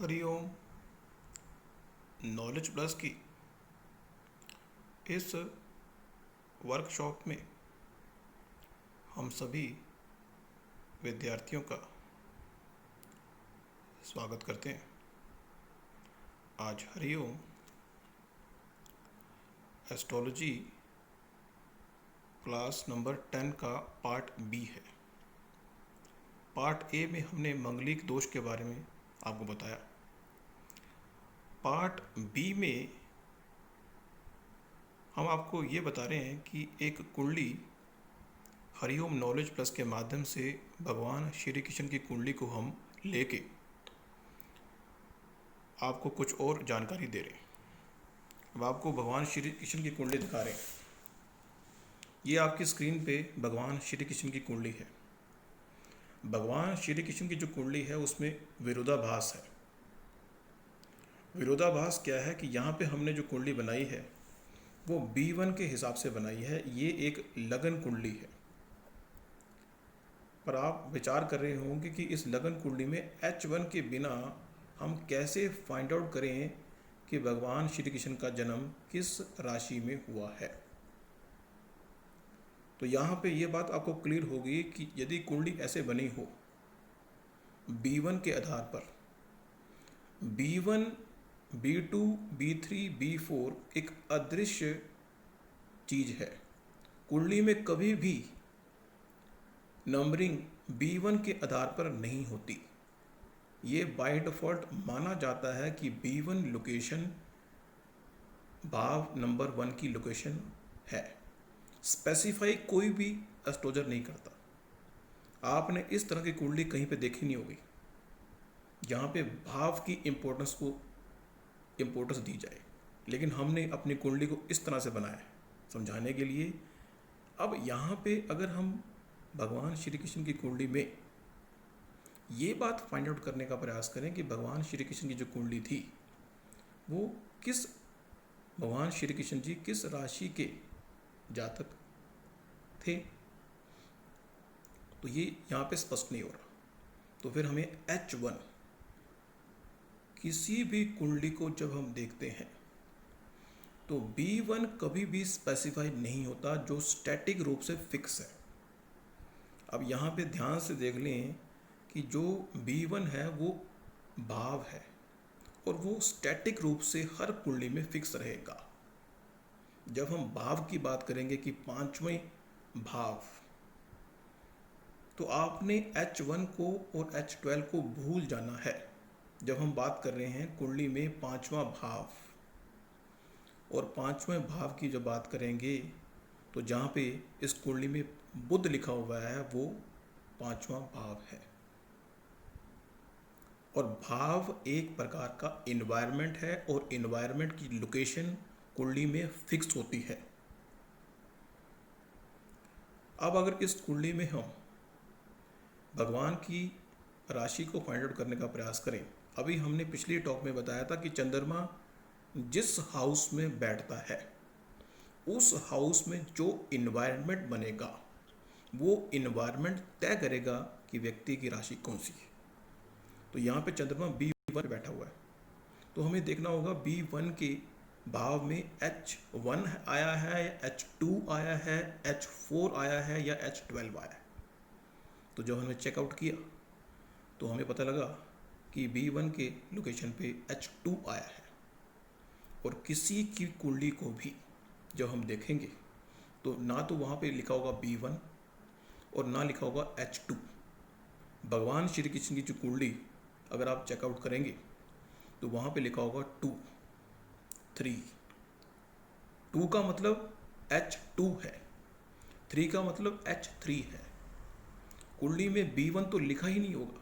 Hariom. Knowledge plus की इस workshop में हम सभी विद्यार्थियों का स्वागत करते हैं। आज हरिओम एस्ट्रोलॉजी क्लास नंबर 10 का पार्ट बी है। पार्ट ए में हमने मंगलिक दोष के बारे में आपको बताया। पार्ट बी में हम आपको ये बता रहे हैं कि एक कुंडली हरिओम नॉलेज प्लस के माध्यम से भगवान श्री कृष्ण की कुंडली को हम लेके आपको कुछ और जानकारी दे रहे हैं। अब आपको भगवान श्री कृष्ण की कुंडली दिखा रहे हैं। ये आपकी स्क्रीन पे भगवान श्री कृष्ण की कुंडली है। भगवान श्री कृष्ण की जो कुंडली है उसमें विरोधाभास है। विरोधाभास क्या है कि यहाँ पे हमने जो कुंडली बनाई है वो B1 के हिसाब से बनाई है। ये एक लगन कुंडली है। पर आप विचार कर रहे होंगे कि इस लगन कुंडली में H1 के बिना हम कैसे फाइंड आउट करें कि भगवान श्री कृष्ण का जन्म किस राशि में हुआ है। तो यहाँ पे ये बात आपको क्लियर होगी कि यदि कुंडली ऐसे बनी हो B1 के आधार पर, B1, B2, B3, B4 एक अदृश्य चीज है। कुंडली में कभी भी नंबरिंग B1 के आधार पर नहीं होती। ये बाय डिफॉल्ट माना जाता है कि B1 लोकेशन भाव नंबर 1 की लोकेशन है। स्पेसिफाई कोई भी एस्ट्रोलॉजर नहीं करता। आपने इस तरह की कुंडली कहीं पे देखी नहीं होगी जहाँ पे भाव की इम्पोर्टेंस को इम्पोर्टेंस दी जाए, लेकिन हमने अपनी कुंडली को इस तरह से बनाया है समझाने के लिए। अब यहाँ पे अगर हम भगवान श्री कृष्ण की कुंडली में ये बात फाइंड आउट करने का प्रयास करें कि भगवान श्री कृष्ण की जो कुंडली थी वो किस भगवान श्री कृष्ण जी किस राशि के जातक थे, तो ये यहाँ पे स्पष्ट नहीं हो रहा। तो फिर हमें H1 किसी भी कुंडली को जब हम देखते हैं तो B1 कभी भी स्पेसिफाई नहीं होता जो स्टैटिक रूप से फिक्स है। अब यहाँ पे ध्यान से देख लें कि जो B1 है वो भाव है और वो स्टैटिक रूप से हर कुंडली में फिक्स रहेगा। जब हम भाव की बात करेंगे कि पांचवें भाव, तो आपने H1 को और H12 को भूल जाना है। जब हम बात कर रहे हैं कुंडली में पांचवा भाव और पांचवें भाव की जब बात करेंगे तो जहाँ पे इस कुंडली में बुध लिखा हुआ है वो पांचवा भाव है। और भाव एक प्रकार का इन्वायरमेंट है और इन्वायरमेंट की लोकेशन कुंडली में फिक्स होती है। अब अगर इस कुंडली में हम भगवान की राशि को फाइंड आउट करने का प्रयास करें, अभी हमने पिछली टॉक में बताया था कि चंद्रमा जिस हाउस में बैठता है उस हाउस में जो इन्वायरमेंट बनेगा वो इन्वायरमेंट तय करेगा कि व्यक्ति की राशि कौन सी है। तो यहाँ पे चंद्रमा B1 पे बैठा हुआ है, तो हमें देखना होगा B1 के भाव में H1 आया है या H2 आया है, H4 आया है या H12 आया है। तो जब हमने चेकआउट किया तो हमें पता लगा कि B1 के लोकेशन पे H2 आया है। और किसी की कुंडली को भी जब हम देखेंगे तो ना तो वहाँ पे लिखा होगा B1 और ना लिखा होगा H2। भगवान श्री कृष्ण की जो कुंडली अगर आप चेकआउट करेंगे तो वहाँ पे लिखा होगा 2, 3। 2 का मतलब H2 है, 3 का मतलब H3 है। कुंडली में B1 तो लिखा ही नहीं होगा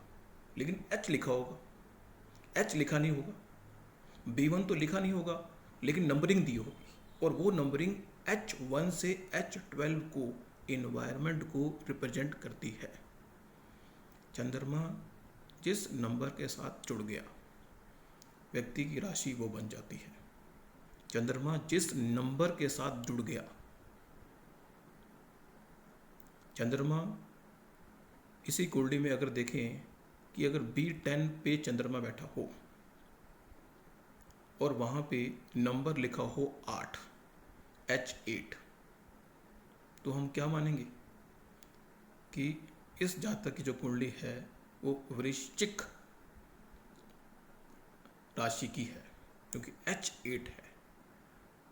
लेकिन H लिखा होगा, H लिखा नहीं होगा। B1 तो लिखा नहीं होगा लेकिन नंबरिंग दी होगी और वो नंबरिंग H1 से H12 को इन्वायरमेंट को रिप्रेजेंट करती है। चंद्रमा जिस नंबर के साथ जुड़ गया व्यक्ति की राशि वो बन जाती है। चंद्रमा जिस नंबर के साथ जुड़ गया, चंद्रमा इसी कुंडली में अगर देखें कि अगर B10 पे चंद्रमा बैठा हो और वहाँ पे नंबर लिखा हो 8, H8, तो हम क्या मानेंगे कि इस जातक की जो कुंडली है वो वृश्चिक राशि की है, क्योंकि H8 है।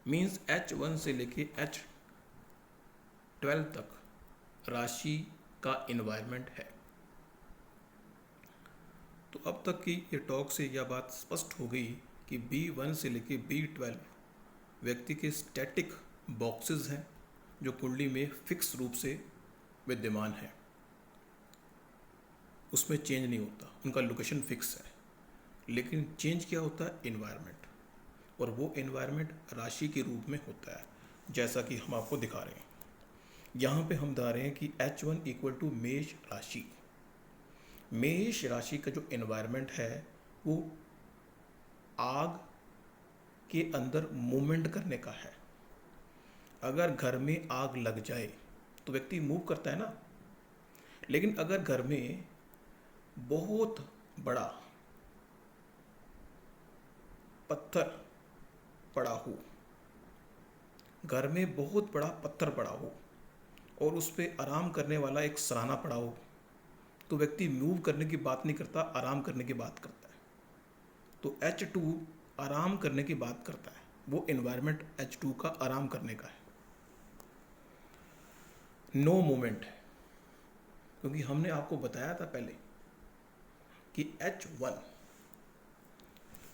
मीन्स H1 से लेके H12 तक राशि का इन्वायरमेंट है। तो अब तक की ये टॉक से यह बात स्पष्ट हो गई कि B1 से लेके B12 व्यक्ति के स्टैटिक बॉक्सेस हैं जो कुंडली में फिक्स रूप से विद्यमान है, उसमें चेंज नहीं होता, उनका लोकेशन फिक्स है। लेकिन चेंज क्या होता है? इन्वायरमेंट, और वो इन्वायरमेंट राशि के रूप में होता है, जैसा कि हम आपको दिखा रहे हैं। यहाँ पे हम बता रहे हैं कि H1 इक्वल टू मेष राशि। मेष राशि का जो इन्वायरमेंट है वो आग के अंदर मूवमेंट करने का है। अगर घर में आग लग जाए तो व्यक्ति मूव करता है ना, लेकिन अगर घर में बहुत बड़ा पत्थर पड़ा हो, घर में बहुत बड़ा पत्थर पड़ा हो और उस पर आराम करने वाला एक सराहना पड़ा हो, तो व्यक्ति मूव करने की बात नहीं करता, आराम करने की बात करता है। तो H2 आराम करने की बात करता है, वो एनवायरनमेंट H2 का आराम करने का है, नो मूवमेंट है। क्योंकि हमने आपको बताया था पहले कि H1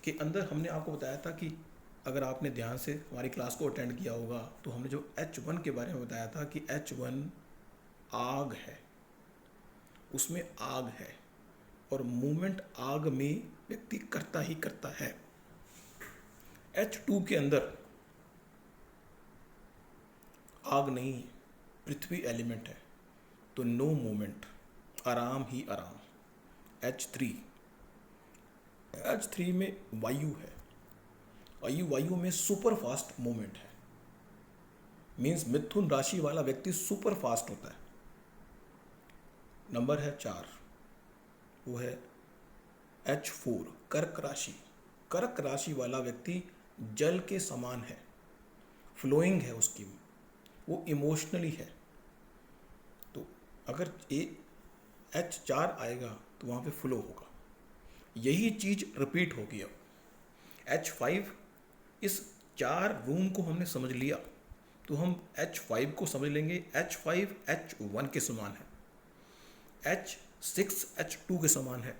के अंदर हमने आपको बताया था कि अगर आपने ध्यान से हमारी क्लास को अटेंड किया होगा तो हमने जो H1 के बारे में बताया था कि H1 आग है, उसमें आग है और मूवमेंट आग में व्यक्ति करता ही करता है। H2 के अंदर आग नहीं है, पृथ्वी एलिमेंट है, तो नो मूवमेंट, आराम ही आराम। H3 में वायु है, वायु में सुपर फास्ट मूवमेंट है। मीन्स मिथुन राशि वाला व्यक्ति सुपर फास्ट होता है। नंबर है 4, वो है H4 कर्क राशि। कर्क राशि वाला व्यक्ति जल के समान है, फ्लोइंग है उसकी, वो इमोशनली है। तो अगर H4 आएगा तो वहाँ पे फ्लो होगा। यही चीज़ रिपीट होगी। अब H5, इस 4 रूम को हमने समझ लिया तो हम H5 को समझ लेंगे। H5 H1 के समान है, H6 H2 के समान है,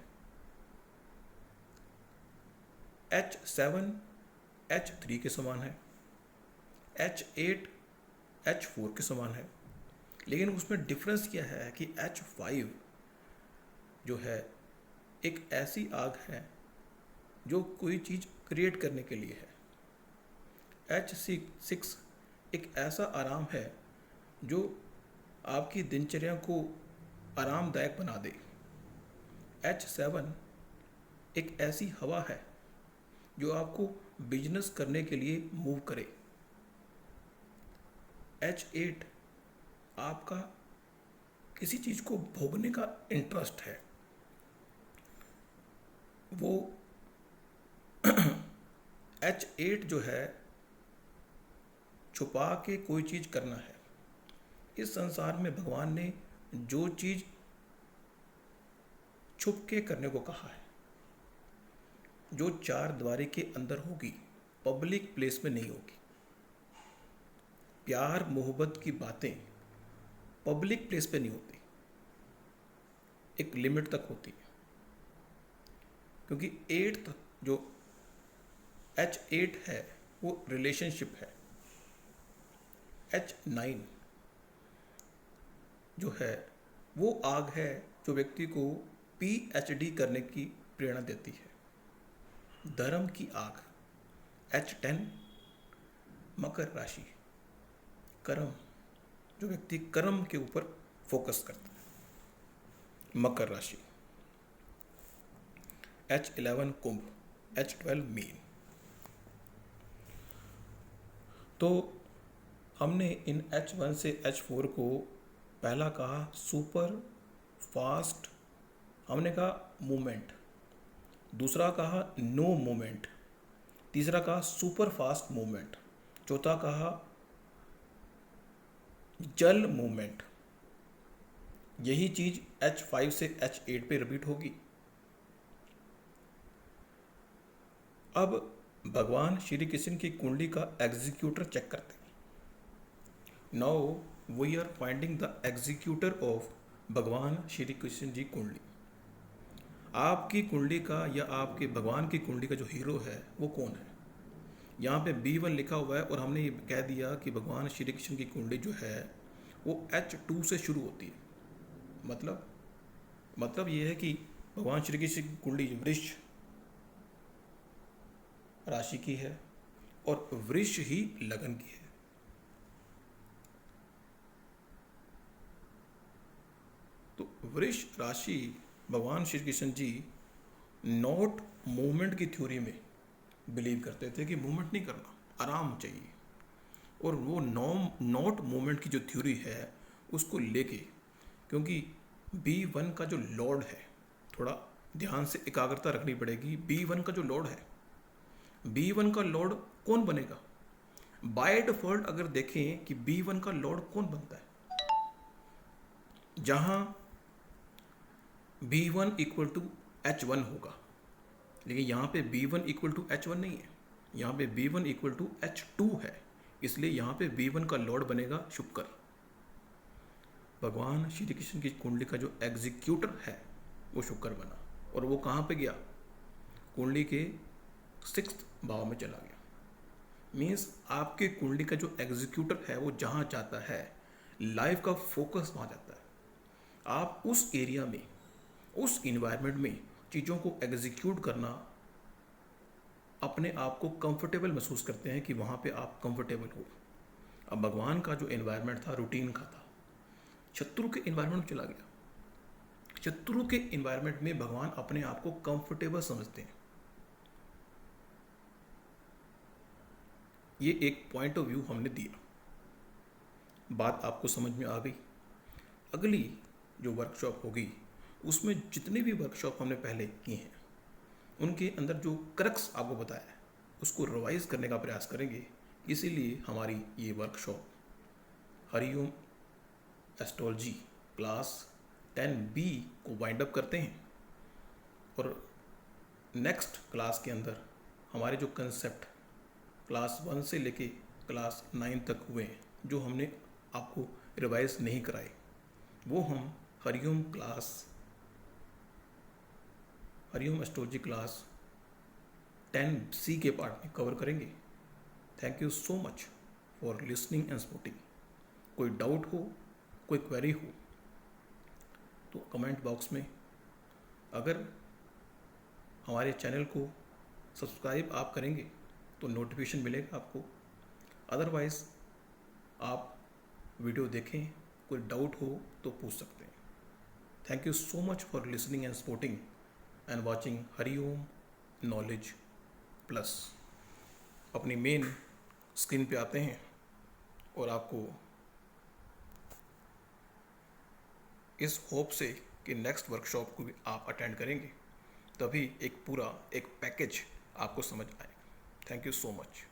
H7 H3 के समान है, H8 H4 के समान है। लेकिन उसमें डिफरेंस क्या है कि H5 जो है एक ऐसी आग है जो कोई चीज़ क्रिएट करने के लिए है। H6 एक ऐसा आराम है जो आपकी दिनचर्या को आरामदायक बना दे। H7 एक ऐसी हवा है जो आपको बिजनेस करने के लिए मूव करे। H8 आपका किसी चीज़ को भोगने का इंटरेस्ट है, वो H8 जो है छुपा के कोई चीज़ करना है। इस संसार में भगवान ने जो चीज़ छुप के करने को कहा है, जो 4 द्वारी के अंदर होगी, पब्लिक प्लेस में नहीं होगी। प्यार मोहब्बत की बातें पब्लिक प्लेस पे नहीं होती, एक लिमिट तक होती है। क्योंकि 8 जो H8 है वो रिलेशनशिप है। H9 जो है वो आग है जो व्यक्ति को PhD करने की प्रेरणा देती है, धर्म की आग। H10 मकर राशि, कर्म, जो व्यक्ति कर्म के ऊपर फोकस करता है, मकर राशि। H11 कुंभ, H12 मीन। तो हमने इन H1 से H4 को पहला कहा सुपर फास्ट, हमने कहा मूवमेंट। दूसरा कहा नो मूवमेंट, तीसरा कहा सुपर फास्ट मूवमेंट, चौथा कहा जल मूवमेंट। यही चीज H5 से H8 पे रिपीट होगी। अब भगवान श्री कृष्ण की कुंडली का एग्जीक्यूटर चेक करते हैं। Now we are finding the executor of भगवान श्री कृष्ण जी कुंडली। आपकी कुंडली का या आपके भगवान की कुंडली का जो हीरो है वो कौन है? यहाँ पे B1 लिखा हुआ है और हमने ये कह दिया कि भगवान श्री कृष्ण की कुंडली जो है वो H2 से शुरू होती है। मतलब ये है कि भगवान श्री कृष्ण की कुंडली वृष राशि की है और वृष ही लगन की है। तो वृष राशि भगवान श्री कृष्ण जी नॉट मूवमेंट की थ्योरी में बिलीव करते थे कि मूवमेंट नहीं करना, आराम चाहिए। और वो नॉट मूवमेंट की जो थ्योरी है उसको लेके, क्योंकि B1 का जो लॉर्ड है, थोड़ा ध्यान से एकाग्रता रखनी पड़ेगी। B1 का जो लॉर्ड है, B1 का लॉर्ड कौन बनेगा? बाय डिफॉल्ट अगर देखें कि B1 का लॉर्ड कौन बनता है, जहां B1 इक्वल टू H1 होगा, लेकिन यहाँ पे B1 इक्वल टू H1 नहीं है, यहाँ पे B1 इक्वल टू H2 है। इसलिए यहाँ पे B1 का लॉर्ड बनेगा शुक्र। भगवान श्री कृष्ण की कुंडली का जो एग्जीक्यूटर है वो शुक्र बना, और वो कहाँ पे गया? कुंडली के 6th भाव में चला गया। मीन्स आपके कुंडली का जो एग्जीक्यूटर है वो जहाँ जाता है, लाइफ का फोकस वहाँ जाता है। आप उस एरिया में, उस इन्वायरमेंट में चीज़ों को एग्जीक्यूट करना, अपने आप को कंफर्टेबल महसूस करते हैं कि वहाँ पे आप कंफर्टेबल हो। अब भगवान का जो एनवायरनमेंट था रूटीन का था, शत्रु के एनवायरनमेंट में चला गया। शत्रु के एनवायरनमेंट में भगवान अपने आप को कंफर्टेबल समझते हैं। ये एक पॉइंट ऑफ व्यू हमने दिया, बात आपको समझ में आ गई। अगली जो वर्कशॉप होगी उसमें जितने भी वर्कशॉप हमने पहले किए हैं उनके अंदर जो क्रक्स आपको बताया है उसको रिवाइज करने का प्रयास करेंगे। इसीलिए हमारी ये workshop Hariom astrology class 10B को वाइंड अप करते हैं, और नेक्स्ट क्लास के अंदर हमारे जो कंसेप्ट क्लास 1 से लेके क्लास 9 तक हुए हैं, जो हमने आपको रिवाइज नहीं कराए, वो हम हरिओम एस्ट्रोलॉजी क्लास 10C के पार्ट में कवर करेंगे। Thank you so much for listening and supporting. कोई डाउट हो, कोई क्वेरी हो तो कमेंट बॉक्स में, अगर हमारे चैनल को सब्सक्राइब आप करेंगे तो नोटिफिकेशन मिलेगा आपको। अदरवाइज़ आप वीडियो देखें, कोई डाउट हो तो पूछ सकते हैं। Thank you so much for listening and supporting and watching Hariom knowledge plus. अपनी मेन स्क्रीन पे आते हैं और आपको इस होप से कि नेक्स्ट वर्कशॉप को भी आप अटेंड करेंगे, तभी एक पूरा एक पैकेज आपको समझ आएगा। Thank you so much.